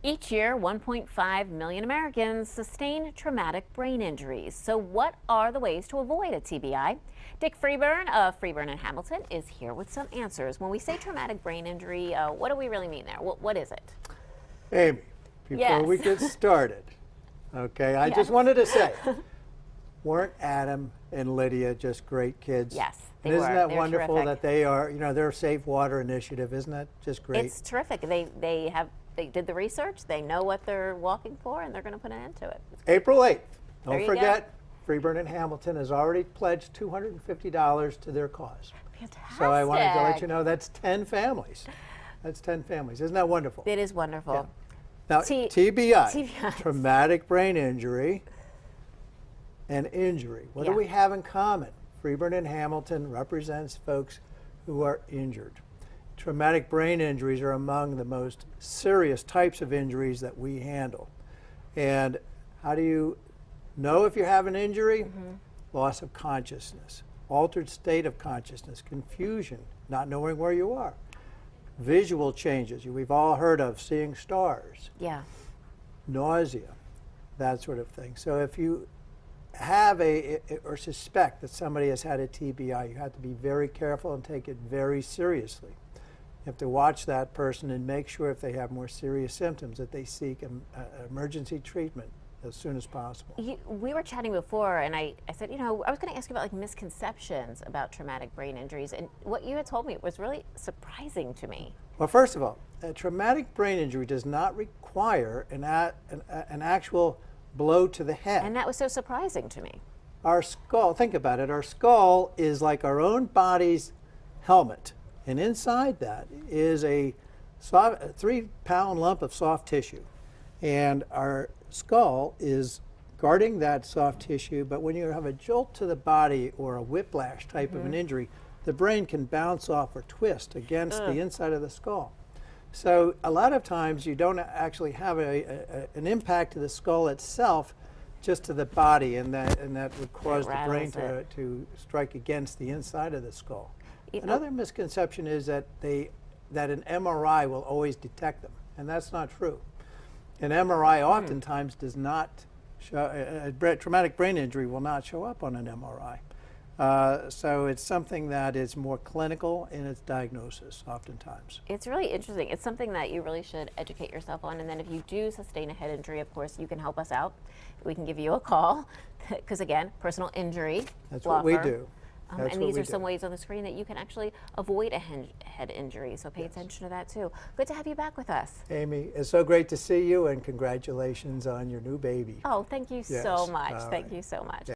Each year, 1.5 million Americans sustain traumatic brain injuries. So what are the ways to avoid a TBI? Dick Freeburn of Freeburn Hamilton is here with some answers. When we say traumatic brain injury, what do we really mean there? What is it? Amy, before we get started, okay, I just wanted to say, weren't Adam and Lydia just great kids? Yes, they and were. Isn't that They're wonderful terrific. that they are, their Safe Water Initiative, isn't that just great? It's terrific. They did the research, they know what they're walking for, and they're going to put an end to it. April 8th, There don't you forget, Freeburn and Hamilton has already pledged $250 to their cause. Fantastic. So I wanted to let you know that's 10 families. That's 10 families. Isn't that wonderful? It is wonderful. Yeah. Now, TBI, traumatic brain injury and injury. What do we have in common? Freeburn and Hamilton represents folks who are injured. Traumatic brain injuries are among the most serious types of injuries that we handle. And how do you know if you have an injury? Loss of consciousness, altered state of consciousness, confusion, not knowing where you are, visual changes. We've all heard of seeing stars, nausea, that sort of thing. So if you have or suspect that somebody has had a TBI, you have to be very careful and take it very seriously. You have to watch that person and make sure if they have more serious symptoms that they seek emergency treatment as soon as possible. We were chatting before, and I said, I was going to ask you about misconceptions about traumatic brain injuries, and what you had told me was really surprising to me. Well, first of all, a traumatic brain injury does not require an actual blow to the head. And that was so surprising to me. Our skull, think about it, our skull is like our own body's helmet. And inside that is a 3-pound lump of soft tissue. And our skull is guarding that soft tissue, but when you have a jolt to the body or a whiplash type of an injury, the brain can bounce off or twist against the inside of the skull. So a lot of times you don't actually have an impact to the skull itself, just to the body, and that would cause the brain to strike against the inside of the skull. Another misconception is that an MRI will always detect them, and that's not true. An MRI oftentimes does not show, a traumatic brain injury will not show up on an MRI. So it's something that is more clinical in its diagnosis oftentimes. It's really interesting. It's something that you really should educate yourself on, and then if you do sustain a head injury, of course, you can help us out. We can give you a call, because again, personal injury. That's what we do. And these are some ways on the screen that you can actually avoid a head injury, so pay attention to that too. Good to have you back with us. Amy, it's so great to see you, and congratulations on your new baby. Oh, thank you so much. Thank you so much.